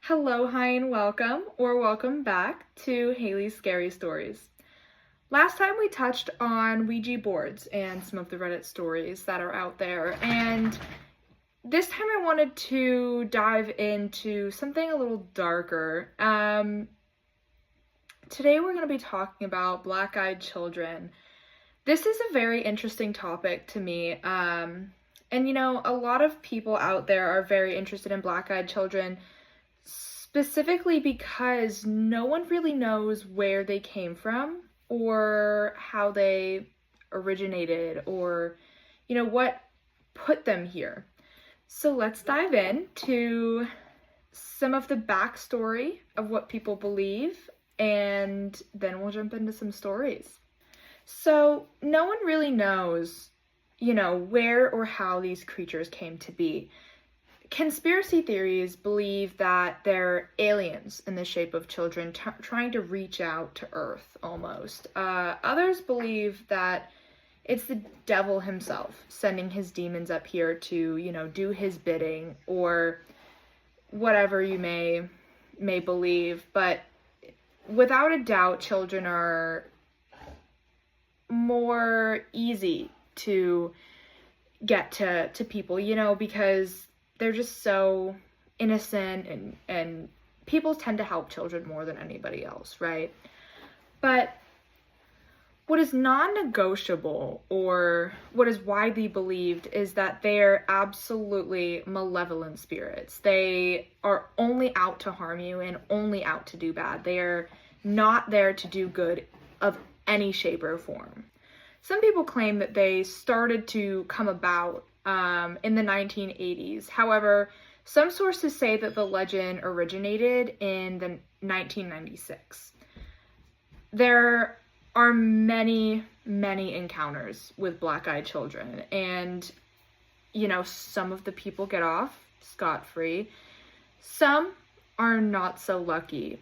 Hello, hi, and welcome, or welcome back to Haley's Scary Stories. Last time we touched on Ouija boards and some of the Reddit stories that are out there, and this time I wanted to dive into something a little darker. Today we're going to be talking about black-eyed children. This is a very interesting topic to me, and a lot of people out there are very interested in black-eyed children, specifically because no one really knows where they came from or how they originated or, what put them here. So let's dive into some of the backstory of what people believe, and then we'll jump into some stories. So no one really knows, where or how these creatures came to be. Conspiracy theories believe that they're aliens in the shape of children trying to reach out to Earth, almost. Others believe that it's the devil himself sending his demons up here to, do his bidding, or whatever you may believe. But without a doubt, children are more easy to get to people, because they're just so innocent, and people tend to help children more than anybody else, right? But what is non-negotiable, or what is widely believed, is that they're absolutely malevolent spirits. They are only out to harm you and only out to do bad. They are not there to do good of any shape or form. Some people claim that they started to come about in the 1980s. However, some sources say that the legend originated in the 1996. There are many encounters with black-eyed children, and some of the people get off scot-free. Some are not so lucky.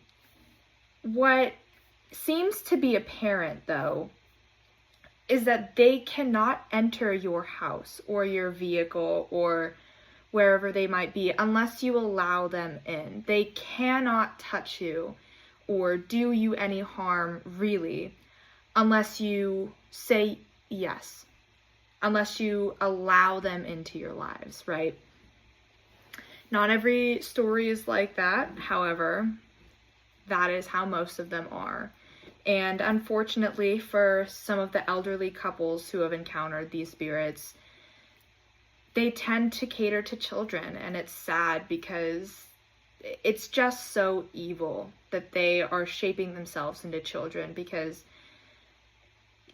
What seems to be apparent, though, is that they cannot enter your house or your vehicle or wherever they might be unless you allow them in. They cannot touch you or do you any harm, really, unless you say yes, unless you allow them into your lives, right? Not every story is like that. However, that is how most of them are. And unfortunately, for some of the elderly couples who have encountered these spirits, they tend to cater to children. And it's sad because it's just so evil that they are shaping themselves into children, because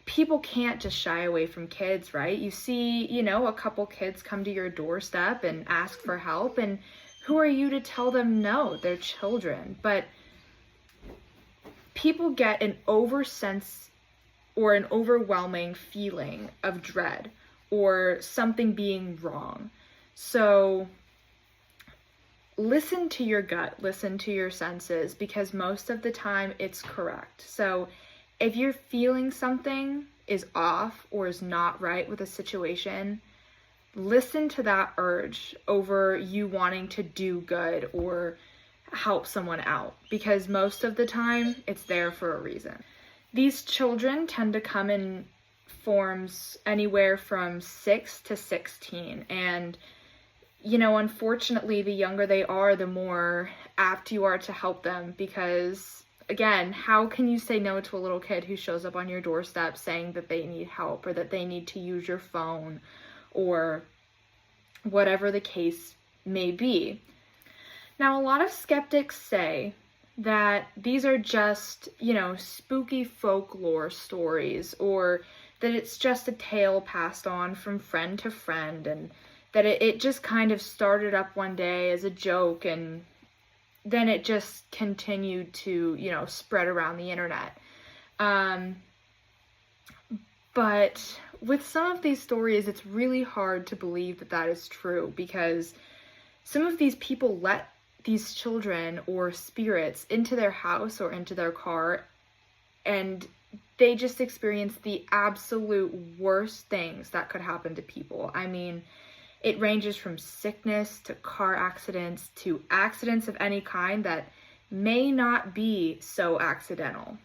people can't just shy away from kids, right? You see, a couple kids come to your doorstep and ask for help, and who are you to tell them no? They're children. But people get an oversense or an overwhelming feeling of dread or something being wrong. So listen to your gut, listen to your senses, because most of the time it's correct. So if you're feeling something is off or is not right with a situation, listen to that urge over you wanting to do good or help someone out, because most of the time it's there for a reason. These children tend to come in forms anywhere from 6 to 16, and unfortunately, the younger they are, the more apt you are to help them, because again, how can you say no to a little kid who shows up on your doorstep saying that they need help or that they need to use your phone or whatever the case may be? Now, a lot of skeptics say that these are just, spooky folklore stories, or that it's just a tale passed on from friend to friend, and that it just kind of started up one day as a joke, and then it just continued to, spread around the internet. But with some of these stories, it's really hard to believe that that is true, because some of these people let these children or spirits into their house or into their car, and they just experience the absolute worst things that could happen to people. I mean, It ranges from sickness to car accidents to accidents of any kind that may not be so accidental.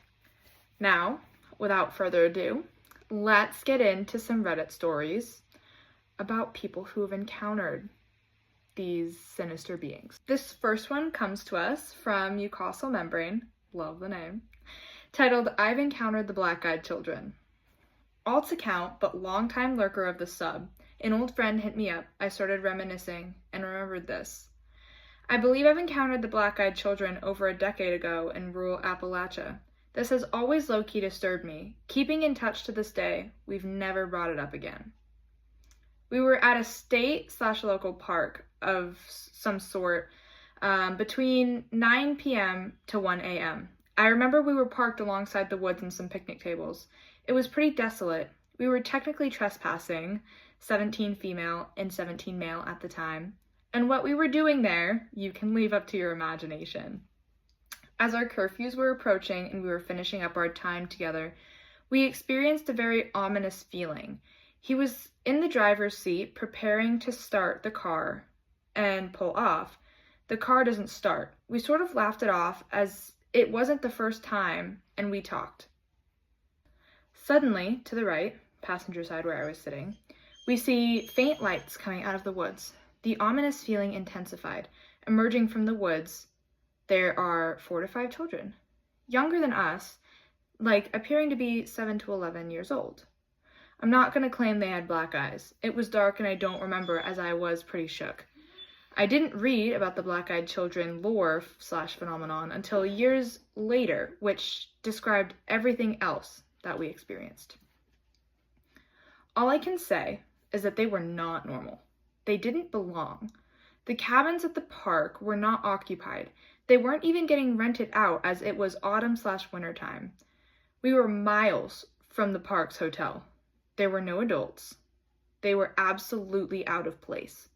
Now, without further ado, let's get into some Reddit stories about people who have encountered these sinister beings. This first one comes to us from Mucosal Membrane, love the name, titled, I've Encountered the Black-Eyed Children. Alt's account, but longtime lurker of the sub, an old friend hit me up. I started reminiscing and remembered this. I believe I've encountered the Black-Eyed Children over a decade ago in rural Appalachia. This has always low-key disturbed me. Keeping in touch to this day, we've never brought it up again. We were at a state/local park of some sort between 9 p.m. to 1 a.m. I remember we were parked alongside the woods and some picnic tables. It was pretty desolate. We were technically trespassing, 17 female and 17 male at the time. And what we were doing there, you can leave up to your imagination. As our curfews were approaching and we were finishing up our time together, we experienced a very ominous feeling. He was in the driver's seat preparing to start the car and pull off. The car doesn't start. We sort of laughed it off as it wasn't the first time, and we talked. Suddenly, to the right, passenger side where I was sitting, we see faint lights coming out of the woods. The ominous feeling intensified. Emerging from the woods, there are 4 to 5 children, younger than us, like appearing to be 7 to 11 years old. I'm not going to claim they had black eyes. It was dark and I don't remember, as I was pretty shook. I didn't read about the black-eyed children lore/phenomenon until years later, which described everything else that we experienced. All I can say is that they were not normal. They didn't belong. The cabins at the park were not occupied. They weren't even getting rented out, as it was autumn/winter time. We were miles from the park's hotel. There were no adults. They were absolutely out of place.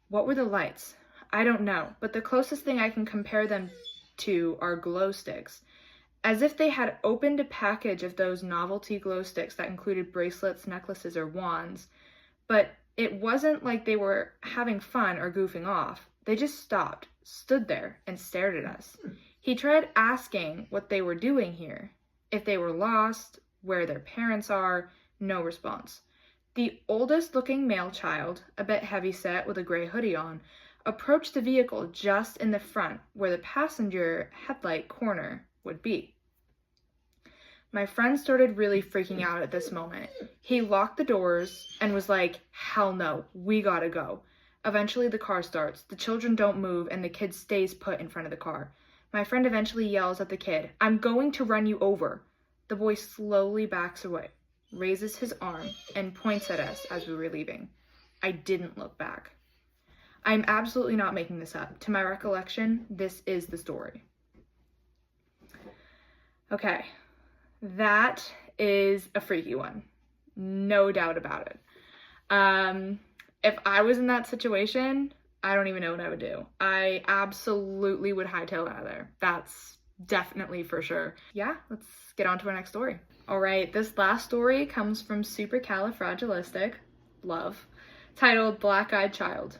What were the lights? I don't know, but the closest thing I can compare them to are glow sticks, as if they had opened a package of those novelty glow sticks that included bracelets, necklaces, or wands, but it wasn't like they were having fun or goofing off. They just stopped, stood there, and stared at us. He tried asking what they were doing here, if they were lost, where their parents are. No response. The oldest looking male child, a bit heavyset with a gray hoodie on, approached the vehicle just in the front where the passenger headlight corner would be. My friend started really freaking out at this moment. He locked the doors and was like, hell no, we gotta go. Eventually the car starts, the children don't move, and the kid stays put in front of the car. My friend eventually yells at the kid, I'm going to run you over. The boy slowly backs away, raises his arm, and points at us as we were leaving. I didn't look back. I'm absolutely not making this up. To my recollection, this is the story. Okay, that is a freaky one. No doubt about it. If I was in that situation, I don't even know what I would do. I absolutely would hightail out of there. That's definitely for sure. Yeah, let's get on to our next story. All right, this last story comes from Supercalifragilistic, love, titled Black-Eyed Child.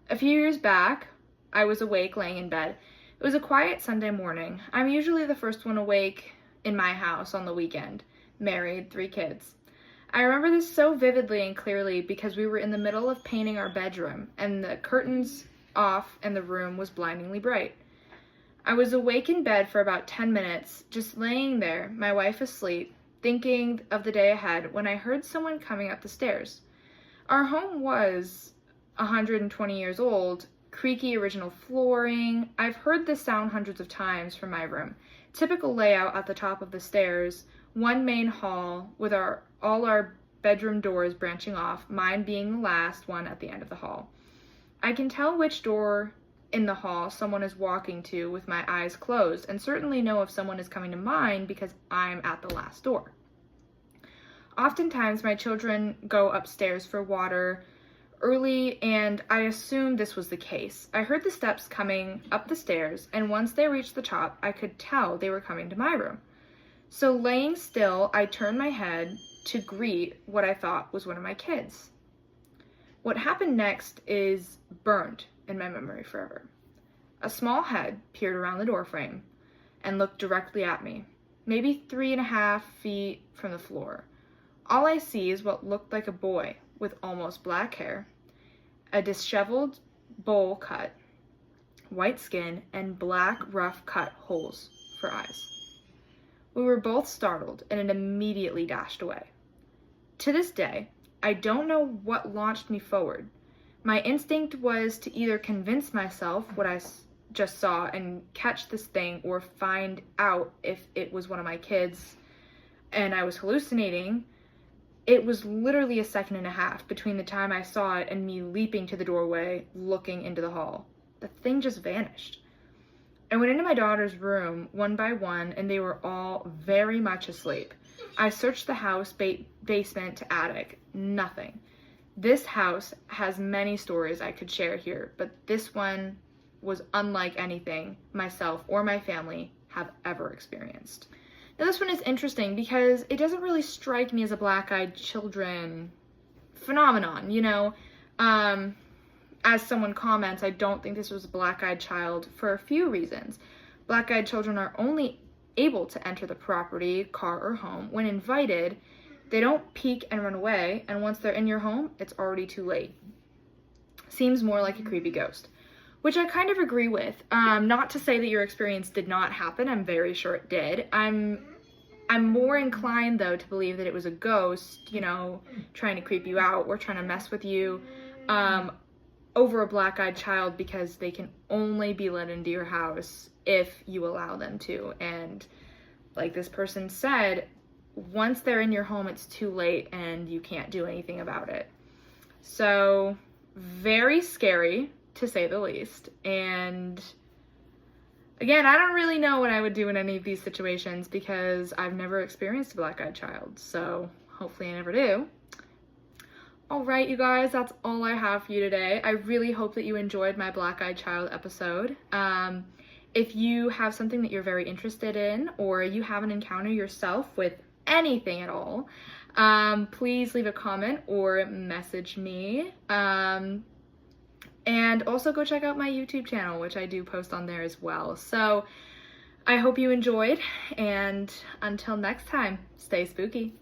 A few years back, I was awake laying in bed. It was a quiet Sunday morning. I'm usually the first one awake in my house on the weekend. Married, 3 kids. I remember this so vividly and clearly because we were in the middle of painting our bedroom and the curtains off and the room was blindingly bright. I was awake in bed for about 10 minutes, just laying there, my wife asleep, thinking of the day ahead, when I heard someone coming up the stairs. Our home was 120 years old, creaky original flooring. I've heard this sound hundreds of times from my room. Typical layout at the top of the stairs, one main hall with all our bedroom doors branching off, mine being the last one at the end of the hall. I can tell which door in the hall someone is walking to with my eyes closed, and certainly know if someone is coming to mine because I'm at the last door. Oftentimes my children go upstairs for water early, and I assumed this was the case. I heard the steps coming up the stairs, and once they reached the top, I could tell they were coming to my room. So laying still, I turned my head to greet what I thought was one of my kids. What happened next is burned in my memory forever. A small head peered around the doorframe and looked directly at me, maybe 3.5 feet from the floor. All I see is what looked like a boy with almost black hair, a disheveled bowl cut, white skin, and black rough cut holes for eyes. We were both startled, and it immediately dashed away. To this day, I don't know what launched me forward. My instinct was to either convince myself what I just saw and catch this thing, or find out if it was one of my kids and I was hallucinating. It was literally 1.5 seconds between the time I saw it and me leaping to the doorway, looking into the hall. The thing just vanished. I went into my daughter's room one by one, and they were all very much asleep. I searched the house, basement to attic. Nothing. This house has many stories I could share here, but this one was unlike anything myself or my family have ever experienced. Now, this one is interesting because it doesn't really strike me as a black-eyed children phenomenon, you know. As someone comments, I don't think this was a black-eyed child for a few reasons. Black-eyed children are only able to enter the property, car, or home when invited. They don't peek and run away, and once they're in your home, it's already too late. Seems more like a creepy ghost, which I kind of agree with. Not to say that your experience did not happen. I'm very sure it did. I'm more inclined, though, to believe that it was a ghost, you know, trying to creep you out or trying to mess with you, over a black-eyed child, because they can only be let into your house if you allow them to. And like this person said, once they're in your home, it's too late and you can't do anything about it. So very scary, to say the least. And again, I don't really know what I would do in any of these situations because I've never experienced a black-eyed child, so hopefully I never do. Alright, you guys, that's all I have for you today. I really hope that you enjoyed my black-eyed child episode. If you have something that you're very interested in, or you have an encounter yourself with anything at all, please leave a comment or message me. And also go check out my YouTube channel, which I do post on there as well. So I hope you enjoyed, and until next time, stay spooky.